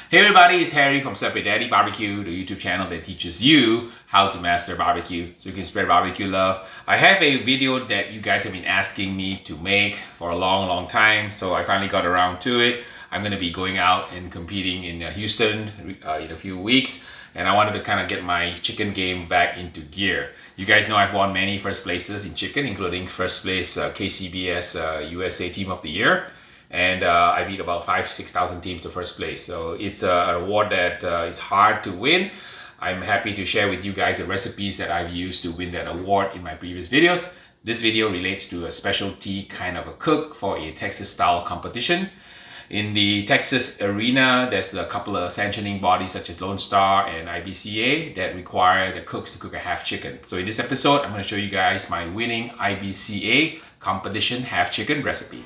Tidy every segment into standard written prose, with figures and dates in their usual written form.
Hey everybody, it's Harry from Separate Daddy BBQ, the YouTube channel that teaches you how to master barbecue so you can spread barbecue love. I have a video that you guys have been asking me to make for a long time, so I finally got around to it. I'm going to be going out and competing in Houston in a few weeks, and I wanted to kind of get my chicken game back into gear. You guys know I've won many first places in chicken, including first place KCBS USA Team of the Year. And I beat about 5,000-6,000 teams to first place. So it's an award that is hard to win. I'm happy to share with you guys the recipes that I've used to win that award in my previous videos. This video relates to a specialty kind of a cook for a Texas style competition. In the Texas arena, there's a couple of sanctioning bodies such as Lone Star and IBCA that require the cooks to cook a half chicken. So in this episode, I'm going to show you guys my winning IBCA competition half chicken recipe.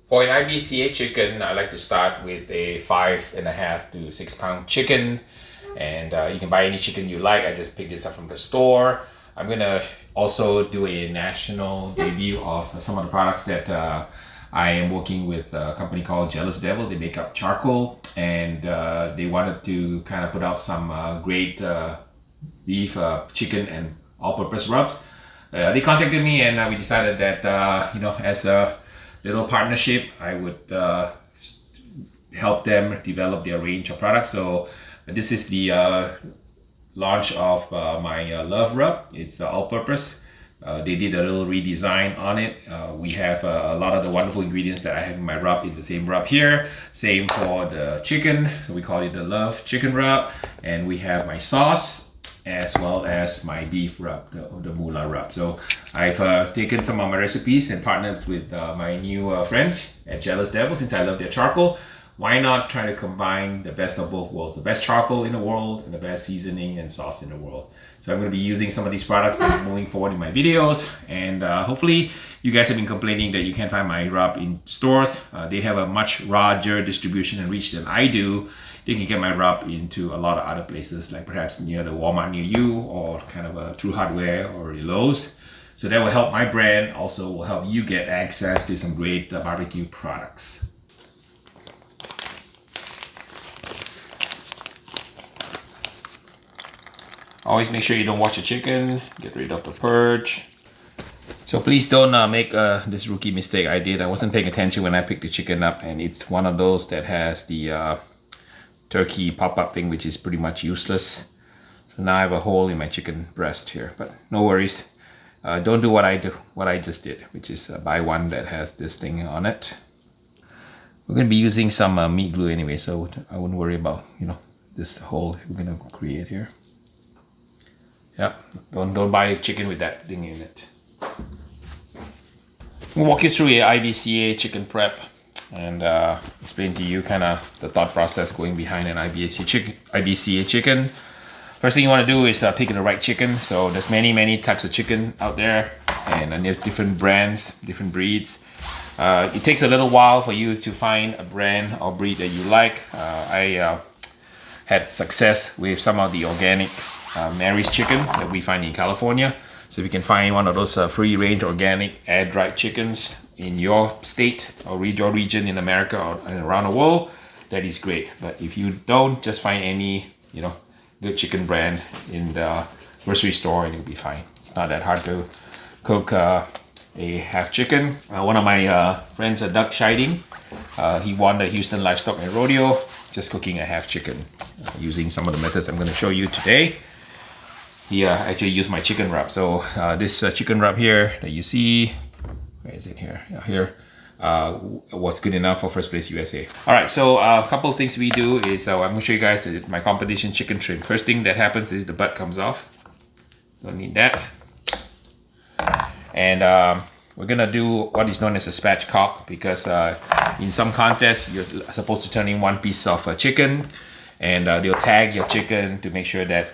For an IBCA chicken, I like to start with a 5.5 to 6 pound chicken, and you can buy any chicken you like. I just picked this up from the store. I'm gonna also do a national debut of some of the products that I am working with a company called Jealous Devil. They make up charcoal, and they wanted to kind of put out some great beef, chicken, and all-purpose rubs. They contacted me, and we decided that as a little partnership, I would help them develop their range of products. So this is the launch of my Love Rub. It's all-purpose. They did a little redesign on it. We have a lot of the wonderful ingredients that I have in my rub in the same rub here. Same for the chicken, so we call it the Love Chicken Rub. And we have my sauce as well as my beef rub, the Moolah Rub. So I've taken some of my recipes and partnered with my new friends at Jealous Devil. Since I love their charcoal, why not try to combine the best of both worlds, the best charcoal in the world and the best seasoning and sauce in the world. So I'm going to be using some of these products moving forward in my videos, and hopefully you guys have been complaining that you can't find my rub in stores. They have a much larger distribution and reach than I do. They can get my rub into a lot of other places, like perhaps near the Walmart near you, or kind of a True Hardware or Lowe's. So that will help my brand, also will help you get access to some great barbecue products. Always make sure you don't wash the chicken, get rid of the purge. So please don't make this rookie mistake I did. I wasn't paying attention when I picked the chicken up, and it's one of those that has the turkey pop-up thing, which is pretty much useless. So now I have a hole in my chicken breast here, but no worries. Don't do what I just did, which is buy one that has this thing on it. We're going to be using some meat glue anyway, so I wouldn't worry about this hole we're going to create here. Yep, don't buy chicken with that thing in it. We'll walk you through a IBCA chicken prep and explain to you kind of the thought process going behind an IBCA chicken. First thing you want to do is pick the right chicken. So there's many types of chicken out there, and different brands, different breeds. It takes a little while for you to find a brand or breed that you like. I had success with some of the organic Mary's chicken that we find in California. So if you can find one of those free-range organic air-dried chickens in your state or your region in America or around the world, that is great. But if you don't, just find any good chicken brand in the grocery store and you'll be fine. It's not that hard to cook a half chicken. One of my friends, Doug Scheiding, he won the Houston Livestock and Rodeo just cooking a half chicken using some of the methods I'm going to show you today. He actually used my chicken rub. So this chicken rub here that you see, where is it here? Here was good enough for first place USA. All right, so a couple of things we do is I'm going to show you guys my competition chicken trim. First thing that happens is the butt comes off. Don't need that. And we're going to do what is known as a spatchcock, because in some contests you're supposed to turn in one piece of chicken, and they'll tag your chicken to make sure that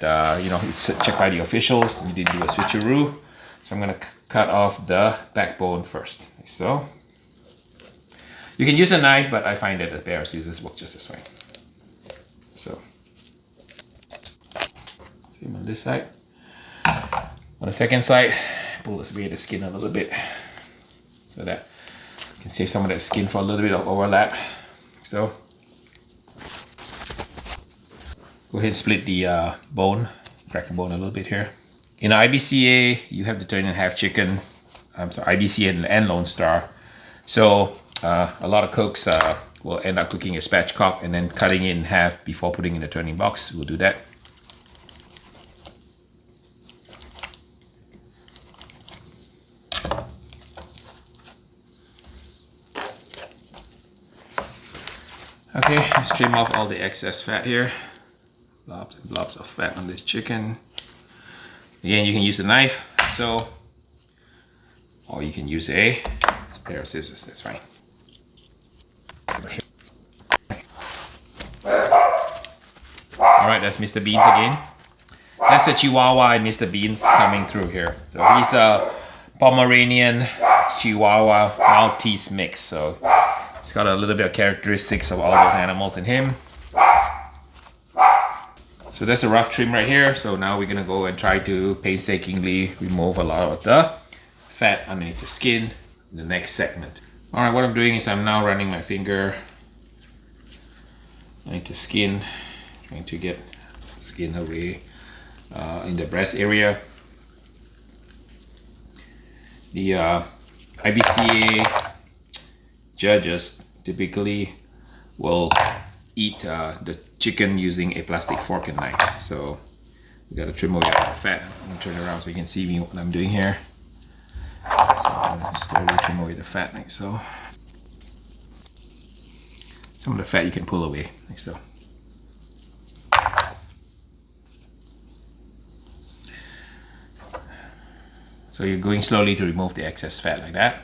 it's checked by the officials. You didn't do a switcheroo. So I'm going to cut off the backbone first, like so. You can use a knife, but I find that a pair of scissors work just as fine. So, same on this side. On the second side, pull away the skin a little bit so that you can save some of that skin for a little bit of overlap. So, go ahead and split the bone, crack the bone a little bit here. In IBCA, you have to turn in half chicken. I'm sorry, IBCA and Lone Star. So a lot of cooks will end up cooking a spatchcock and then cutting it in half before putting in the turning box. We'll do that. Okay, let's trim off all the excess fat here. Blobs and blobs of fat on this chicken. Again, you can use a knife, or you can use a pair of scissors, that's fine. Alright, that's Mr. Beans again. That's the Chihuahua and Mr. Beans coming through here. So he's a Pomeranian Chihuahua Maltese mix. So he's got a little bit of characteristics of all those animals in him. So that's a rough trim right here. So now we're gonna go and try to painstakingly remove a lot of the fat underneath the skin in the next segment. All right, what I'm doing is I'm now running my finger underneath the skin, trying to get the skin away in the breast area. The IBCA judges typically will eat the chicken using a plastic fork and knife. So we gotta trim away all the fat. I'm gonna turn around so you can see me what I'm doing here. So I'm gonna slowly trim away the fat like so. Some of the fat you can pull away like so. So you're going slowly to remove the excess fat like that.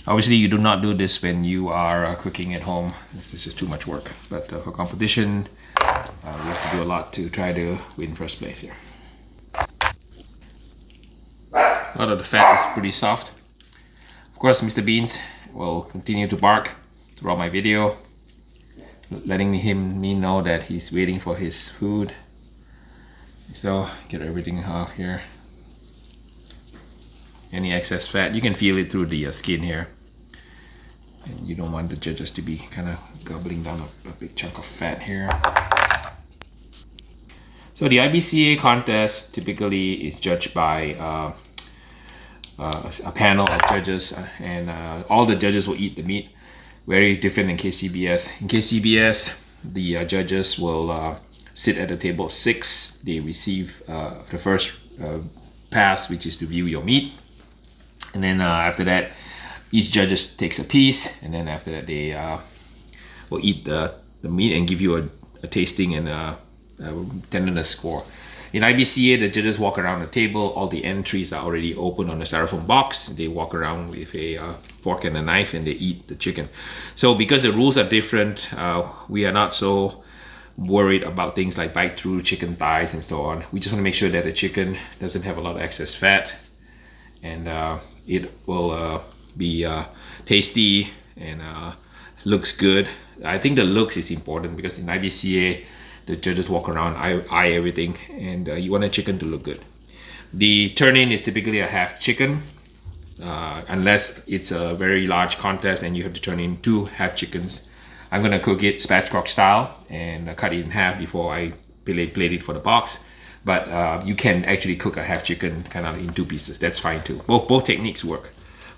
Obviously, you do not do this when you are cooking at home. This is just too much work. But for competition, we have to do a lot to try to win first place here. A lot of the fat is pretty soft. Of course, Mr. Beans will continue to bark throughout my video, letting me know that he's waiting for his food. So get everything off here. Any excess fat, you can feel it through the skin here. And you don't want the judges to be kind of gobbling down a big chunk of fat here. So the IBCA contest typically is judged by a panel of judges, and all the judges will eat the meat. Very different in KCBS. In KCBS, the judges will sit at a table of 6. They receive the first pass, which is to view your meat. And then after that, each judge takes a piece, and then after that they will eat the meat and give you a tasting and a tenderness score. In IBCA, the judges walk around the table. All the entries are already open on the styrofoam box. They walk around with a fork and a knife and they eat the chicken. So because the rules are different, we are not so worried about things like bite through chicken thighs and so on. We just want to make sure that the chicken doesn't have a lot of excess fat, and it will be tasty and looks good. I think the looks is important because in IBCA, the judges walk around, eye everything, and you want a chicken to look good. The turn-in is typically a half chicken, unless it's a very large contest and you have to turn in 2 half chickens. I'm gonna cook it spatchcock style and cut it in half before I plate it for the box. But you can actually cook a half chicken kind of in 2 pieces. That's fine too. Both techniques work.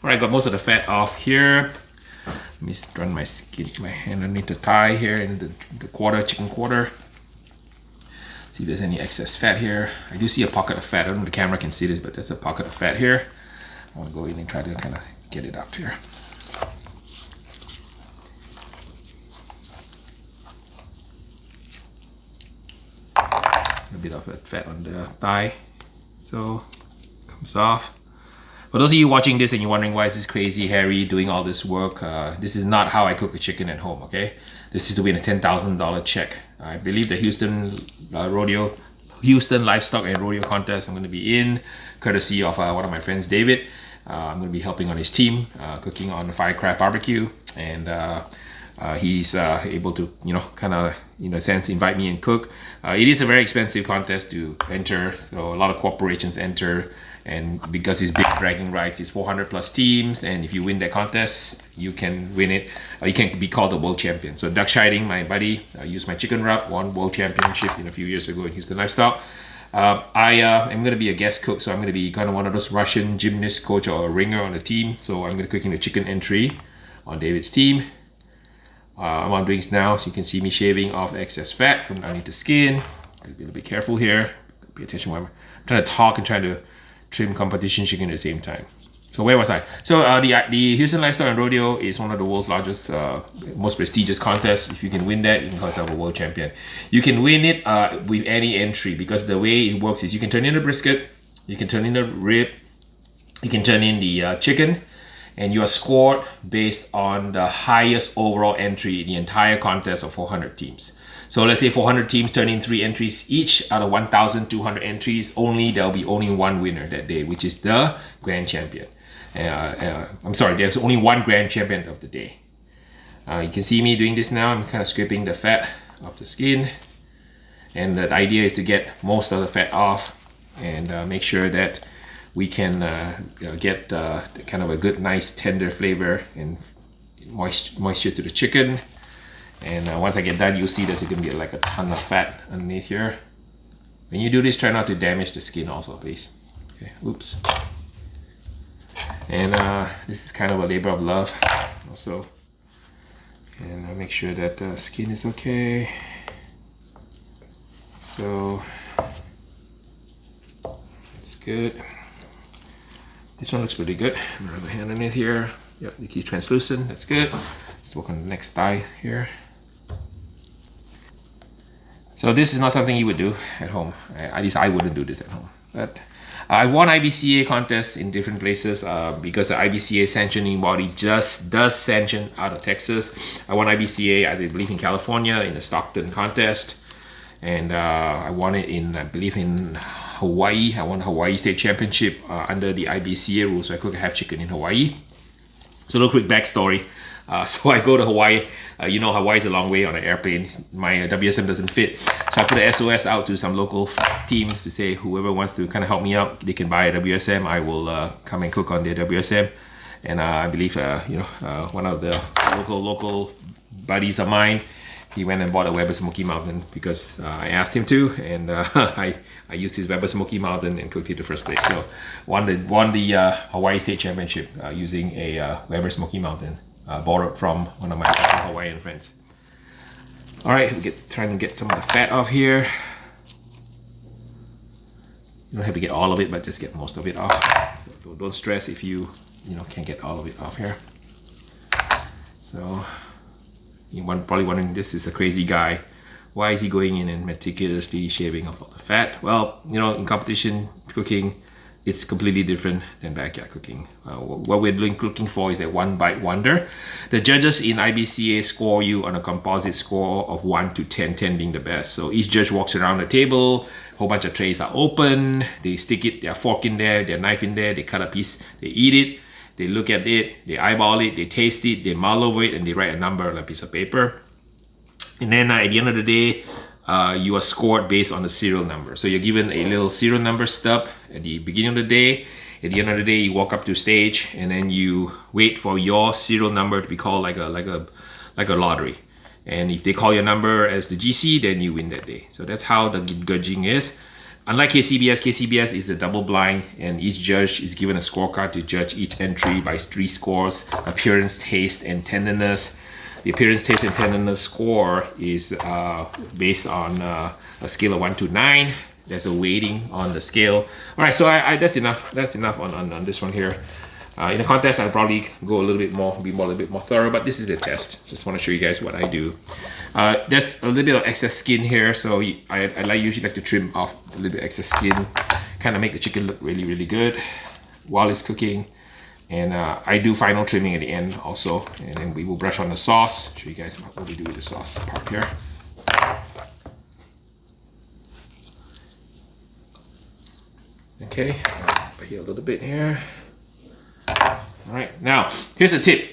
All right, got most of the fat off here. Let me run my hand underneath the thigh here in the chicken quarter. See if there's any excess fat here. I do see a pocket of fat. I don't know if the camera can see this, but there's a pocket of fat here. I want to go in and try to kind of get it out here. A bit of fat on the thigh, so comes off. For those of you watching this and you're wondering why is this crazy Harry doing all this work, this is not how I cook a chicken at home, okay? This is to win a $10,000 check. I believe the Houston Livestock and Rodeo Contest I'm going to be in, courtesy of one of my friends, David. I'm going to be helping on his team, cooking on the Firecraft barbecue, and he's able to, kind of, in a sense, invite me and cook. It is a very expensive contest to enter, so a lot of corporations enter, and because it's big bragging rights, it's 400 plus teams, and if you win that contest, you can win it. You can be called a world champion. So Doug Scheiding, my buddy, used my chicken wrap, won world championship a few years ago in Houston Livestock. I am going to be a guest cook, so I'm going to be kind of one of those Russian gymnast coach or a ringer on the team. So I'm going to be cooking the chicken entry on David's team. I'm doing this now, so you can see me shaving off excess fat from underneath the skin. Be a little bit careful here. Pay attention when I'm trying to talk and trying to trim competition chicken at the same time. So where was I? So the Houston Livestock and Rodeo is one of the world's largest, most prestigious contests. If you can win that, you can call yourself a world champion. You can win it with any entry, because the way it works is you can turn in the brisket, you can turn in the rib, you can turn in the chicken, and you are scored based on the highest overall entry in the entire contest of 400 teams. So let's say 400 teams turn in 3 entries each out of 1,200 entries. There'll be only one winner that day, which is the grand champion. I'm sorry, there's only one grand champion of the day. You can see me doing this now. I'm kind of scraping the fat off the skin, and the idea is to get most of the fat off and make sure that we can get kind of a good, nice, tender flavor and moisture to the chicken. And once I get done, you'll see there's going to be like a ton of fat underneath here. When you do this, try not to damage the skin also, please. Okay, oops. And this is kind of a labor of love also. And I'll make sure that the skin is okay. So it's good. This one looks pretty good. I'm gonna rub a hand underneath here. Yep, the key translucent, that's good. Let's work on the next thigh here. So this is not something you would do at home. At least I wouldn't do this at home. But I won IBCA contests in different places because the IBCA sanctioning body just does sanction out of Texas. I won IBCA, I believe, in California in the Stockton contest. And I won it in, I believe, in Hawaii. I won the Hawaii State Championship under the IBCA rules, so I cook half chicken in Hawaii. So a little quick backstory. So I go to Hawaii. Hawaii's a long way on an airplane. My WSM doesn't fit. So I put an SOS out to some local teams to say whoever wants to kind of help me out, they can buy a WSM. I will come and cook on their WSM. And I believe, one of the local buddies of mine, he went and bought a Weber Smokey Mountain because I asked him to, and I used his Weber Smokey Mountain and cooked it the first place. So won the Hawaii State Championship using a Weber Smokey Mountain. Borrowed from one of my Hawaiian friends. All right, trying to get some of the fat off here. You don't have to get all of it, but just get most of it off. So don't stress if you can't get all of it off here. So you're probably wondering, this is a crazy guy. Why is he going in and meticulously shaving off all the fat? Well, in competition cooking, it's completely different than backyard cooking. What we're looking for is a one bite wonder. The judges in IBCA score you on a composite score of 1 to 10, 10 being the best. So each judge walks around the table, a whole bunch of trays are open, they stick their fork in there, their knife in there, they cut a piece, they eat it, they look at it, they eyeball it, they taste it, they mull over it, and they write a number on a piece of paper. And then at the end of the day, you are scored based on the serial number. So you're given a little serial number stub at the beginning of the day. At the end of the day, you walk up to stage and then you wait for your serial number to be called like a lottery. And if they call your number as the GC, then you win that day. So that's how the judging is. Unlike KCBS is a double blind, and each judge is given a scorecard to judge each entry by 3 scores: appearance, taste, and tenderness. The appearance, taste, and tenderness score is based on a scale of 1 to 9. There's a weighting on the scale. All right, so that's enough. That's enough on this one here. In the contest, I'll probably go a little bit more, be a little bit more thorough, but this is a test. Just want to show you guys what I do. There's a little bit of excess skin here, so I usually like to trim off a little bit of excess skin, kind of make the chicken look really, really good while it's cooking. And I do final trimming at the end also, and then we will brush on the sauce. Show you guys what we do with the sauce part here. Okay, put here a little bit here. All right, now here's a tip.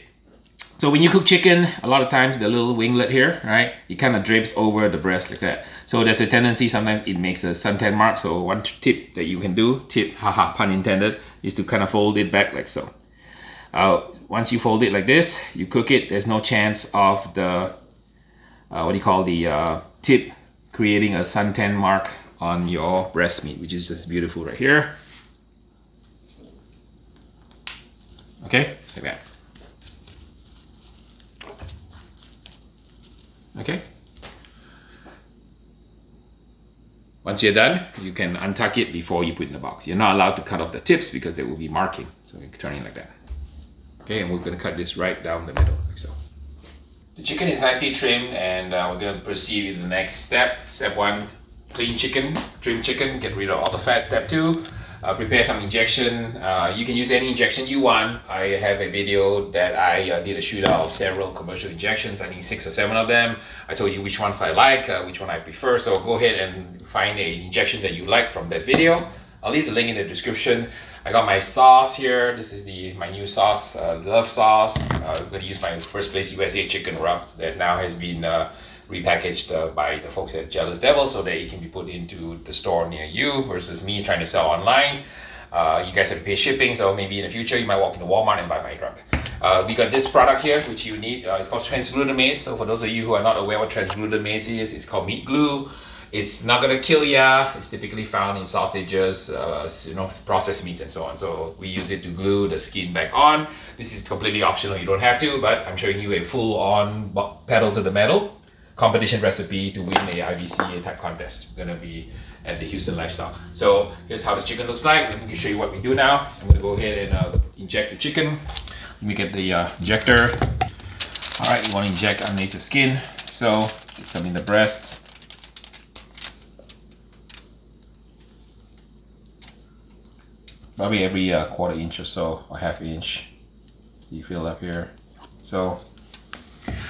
So when you cook chicken, a lot of times the little winglet here, right, it kind of drapes over the breast like that. So there's a tendency sometimes it makes a suntan mark. So one tip that you can do, haha, pun intended, is to kind of fold it back like so. Once you fold it like this, you cook it, there's no chance of the, tip creating a suntan mark on your breast meat, which is just beautiful right here. Okay, just like that. Okay. Once you're done, you can untuck it before you put it in the box. You're not allowed to cut off the tips because there will be marking. So you can turn it like that. Okay, and we're gonna cut this right down the middle, like so. The chicken is nicely trimmed, and we're gonna proceed with the next step. Step 1, clean chicken, trim chicken, get rid of all the fat. Step 2, prepare some injection. You can use any injection you want. I have a video that I did a shootout of several commercial injections, I think 6 or 7 of them. I told you which ones I like, which one I prefer, so go ahead and find an injection that you like from that video. I'll leave the link in the description. I got my sauce here. This is my new sauce, Love Sauce. I'm going to use my First Place USA chicken rub that now has been repackaged by the folks at Jealous Devil so that it can be put into the store near you versus me trying to sell online. You guys have to pay shipping, so maybe in the future you might walk into Walmart and buy my drug. We got this product here, which you need. It's called transglutamase. So for those of you who are not aware what transglutamase is, it's called meat glue. It's not gonna kill ya. It's typically found in sausages, processed meats and so on. So we use it to glue the skin back on. This is completely optional. You don't have to, but I'm showing you a full-on pedal to the metal competition recipe to win a IBCA type contest. We're gonna be at the Houston Livestock. So here's how the chicken looks like. Let me show you what we do now. I'm gonna go ahead and inject the chicken. Let me get the injector. All right, you wanna inject underneath the skin. So get some in the breast. Probably every quarter inch or so, or half inch. So you feel up here. So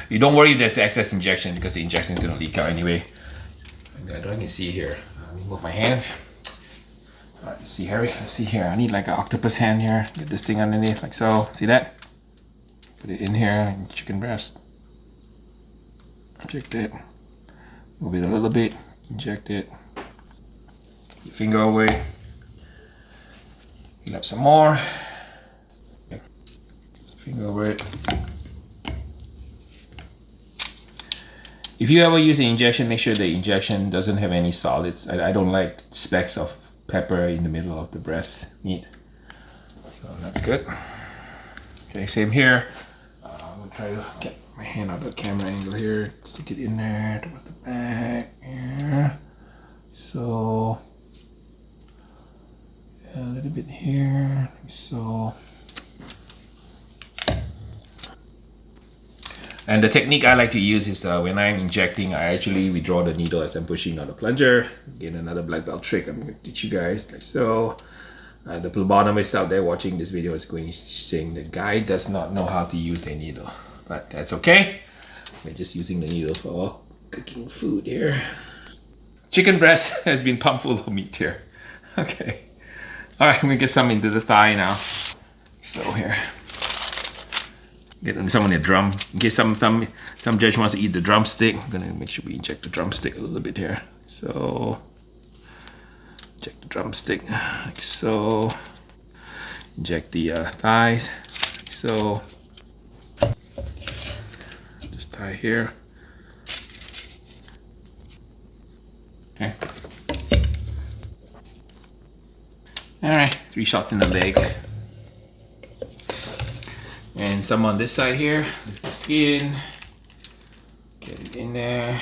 you don't worry if there's the excess injection because the injection is gonna leak out anyway. I don't know if you can see here. Let me move my hand. All right, let's see, Harry. Let's see here. I need like an octopus hand here. Get this thing underneath, like so. See that? Put it in here, chicken breast. Inject it. Move it a little bit. Inject it. Your finger away. Heat up some more. Finger over it. If you ever use an injection, make sure the injection doesn't have any solids. I don't like specks of pepper in the middle of the breast meat. So that's good. Okay, same here. I'm gonna try to get my hand out of the camera angle here. Stick it in there towards the back here. So a little bit here, like so. And the technique I like to use is when I'm injecting, I actually withdraw the needle as I'm pushing on the plunger. Again, another black belt trick I'm going to teach you guys, like so. The phlebotomist out there watching this video is going saying the guy does not know how to use a needle, but that's okay. We're just using the needle for cooking food here. Chicken breast has been pumped full of meat here. Okay. All right, I'm gonna get some into the thigh now. So here, get some on the drum. In case some judge wants to eat the drumstick, I'm gonna make sure we inject the drumstick a little bit here. So, inject the drumstick like so. Inject the thighs like so. Just tie here. Okay. All right, 3 shots in the leg. And some on this side here. Lift the skin. Get it in there.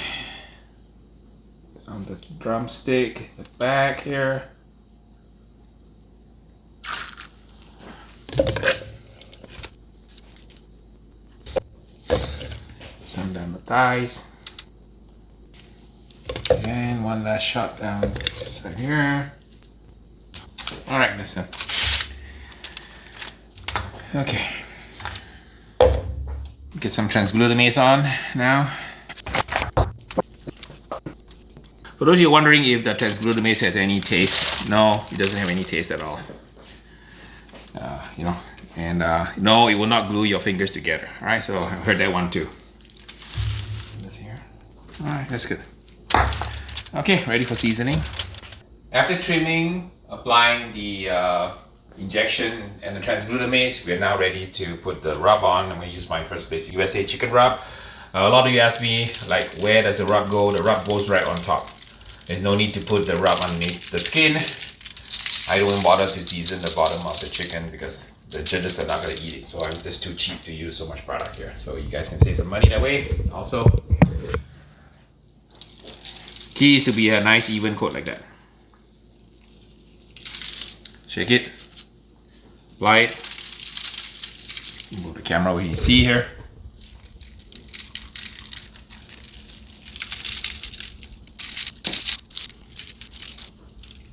On the drumstick, the back here. Some down the thighs. And one last shot down this side here. All right, listen. Okay. Get some transglutamase on now. For those of you wondering if the transglutamase has any taste, no, it doesn't have any taste at all. And And no, it will not glue your fingers together. All right, so I heard that one too. This here. All right, that's good. Okay, ready for seasoning. After trimming, applying the injection and the transglutaminase, we're now ready to put the rub on. I'm going to use my First Place USA chicken rub. A lot of you ask me, like, where does the rub go? The rub goes right on top. There's no need to put the rub underneath the skin. I don't bother to season the bottom of the chicken because the judges are not going to eat it. So I'm just too cheap to use so much product here. So you guys can save some money that way. Also, key is to be a nice even coat like that. Shake it. Apply it. Move the camera where you see here.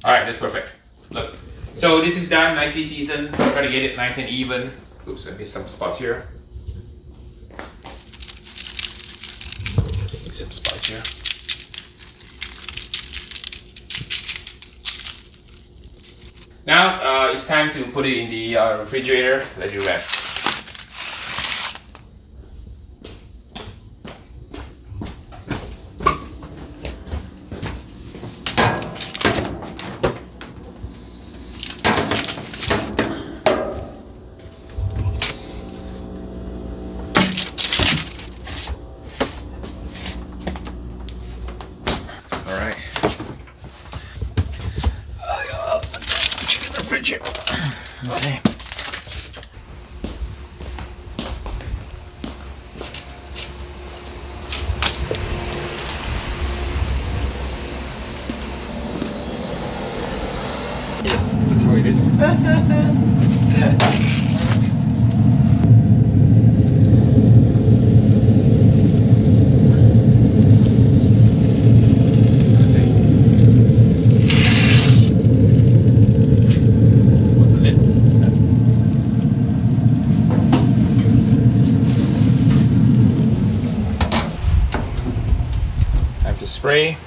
Alright, that's perfect. Look. So this is done, nicely seasoned. Try to get it nice and even. Oops, I missed some spots here. Some spots here. Now it's time to put it in the refrigerator, let it rest. Okay. Yes, that's how it is. Spray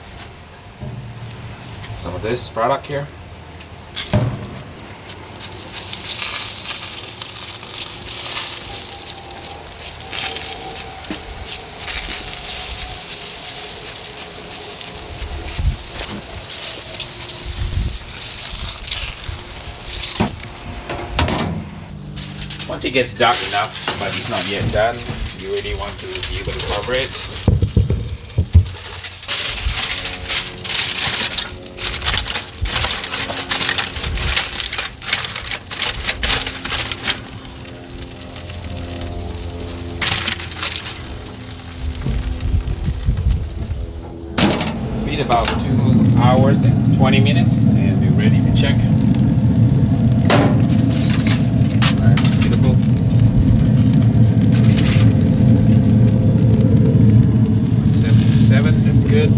some of this product here. Once it gets dark enough, but it's not yet done, you really want to be able to cover it. About 2 hours and 20 minutes and we're ready to check. Alright, that's beautiful. $177, that's good.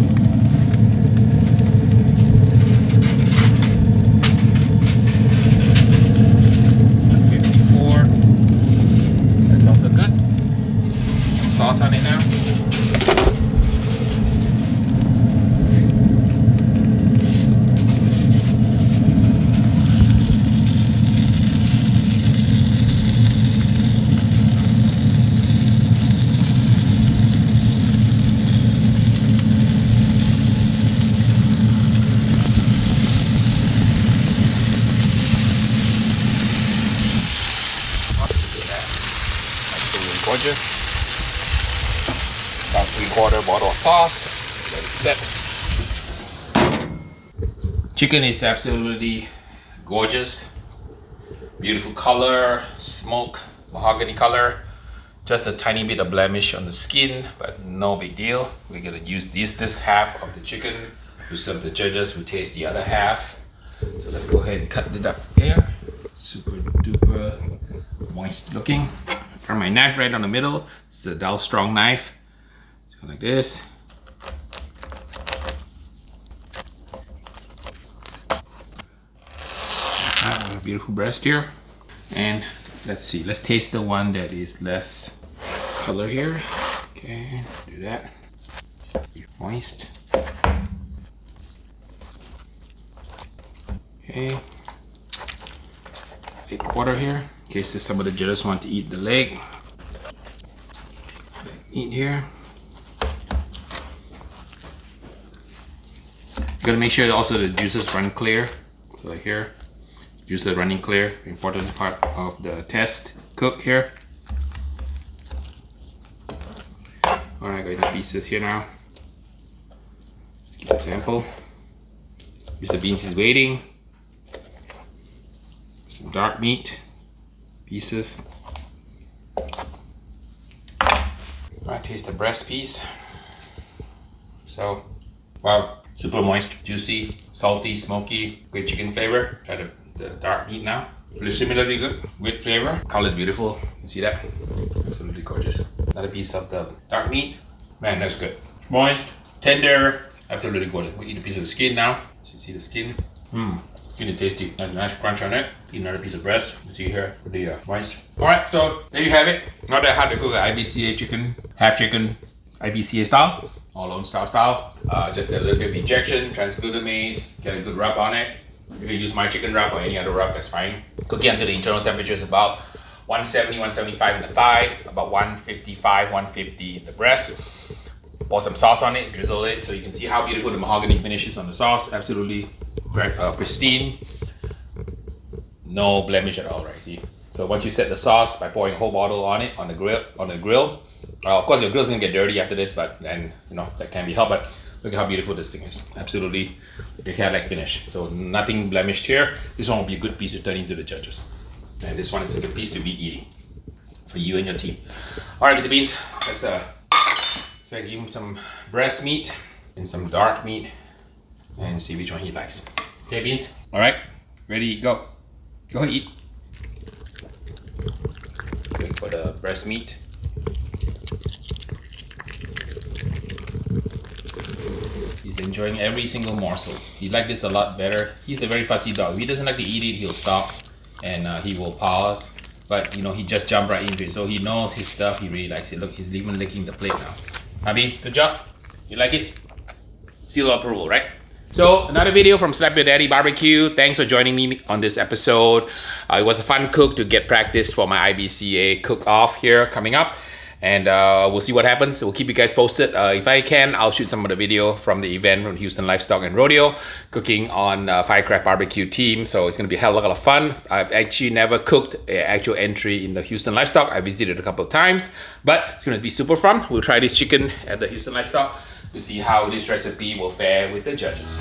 $154, that's also good. Some sauce on it now. Gorgeous. About 3/4 bottle of sauce. Let it set. Chicken is absolutely gorgeous. Beautiful color, smoke, mahogany color. Just a tiny bit of blemish on the skin, but no big deal. We're gonna use this half of the chicken to serve the judges who taste the other half. So let's go ahead and cut it up here. Super duper moist looking. Turn my knife right on the middle. It's a dull, strong knife. So like this. Beautiful breast here. And let's see, let's taste the one that is less color here. Okay, let's do that. Moist. Okay. a quarter here in case some of the judges want to eat the leg. Eat here. Gotta make sure also the juices run clear. So like here, juices running clear. Important part of the test. Cook here. Alright, got the pieces here now. Let's give an example. Mr. Beans is waiting. Some dark meat pieces. Alright, taste the breast piece. So, wow, super moist, juicy, salty, smoky, great chicken flavor. Try the dark meat now. Really similarly good, great flavor. Color is beautiful. You see that? Absolutely gorgeous. Another piece of the dark meat. Man, that's good. Moist, tender, absolutely gorgeous. We'll eat a piece of the skin now. So you see the skin. Skin is tasty. Has a nice crunch on it. Eat another piece of breast. You see here, pretty moist. Alright, so there you have it. Not that hard to cook an IBCA chicken, half chicken, IBCA style, all own style. Just a little bit of injection, transglutamase, get a good rub on it. You can use my chicken rub or any other rub, that's fine. Cook it until the internal temperature is about 170, 175 in the thigh, about 155, 150 in the breast. Pour some sauce on it, drizzle it, so you can see how beautiful the mahogany finish is on the sauce. Absolutely pristine, no blemish at all, right? See. So once you set the sauce by pouring a whole bottle on it on the grill. Of course, your grill's gonna get dirty after this, but then that can be helped. But look at how beautiful this thing is. Absolutely, the cat-like finish. So nothing blemished here. This one will be a good piece to turn into the judges, and this one is a good piece to be eating for you and your team. All right, Mr. Beans, let's so I give him some breast meat and some dark meat and see which one he likes. Okay, Beans? All right, ready, go. Go ahead, eat. Going for the breast meat. He's enjoying every single morsel. He likes this a lot better. He's a very fussy dog. If he doesn't like to eat it, he'll stop and he will pause. But he just jumped right into it. So he knows his stuff. He really likes it. Look, he's even licking the plate now. Beans, good job. You like it? Seal of approval, right? So another video from Slap Your Daddy Barbecue. Thanks for joining me on this episode. It was a fun cook to get practice for my IBCA cook-off here coming up. And we'll see what happens. We'll keep you guys posted. If I can, I'll shoot some of the video from the event from Houston Livestock and Rodeo, cooking on Firecraft Barbecue team. So it's going to be a hell of a lot of fun. I've actually never cooked an actual entry in the Houston Livestock. I visited a couple of times, but it's going to be super fun. We'll try this chicken at the Houston Livestock to see how this recipe will fare with the judges.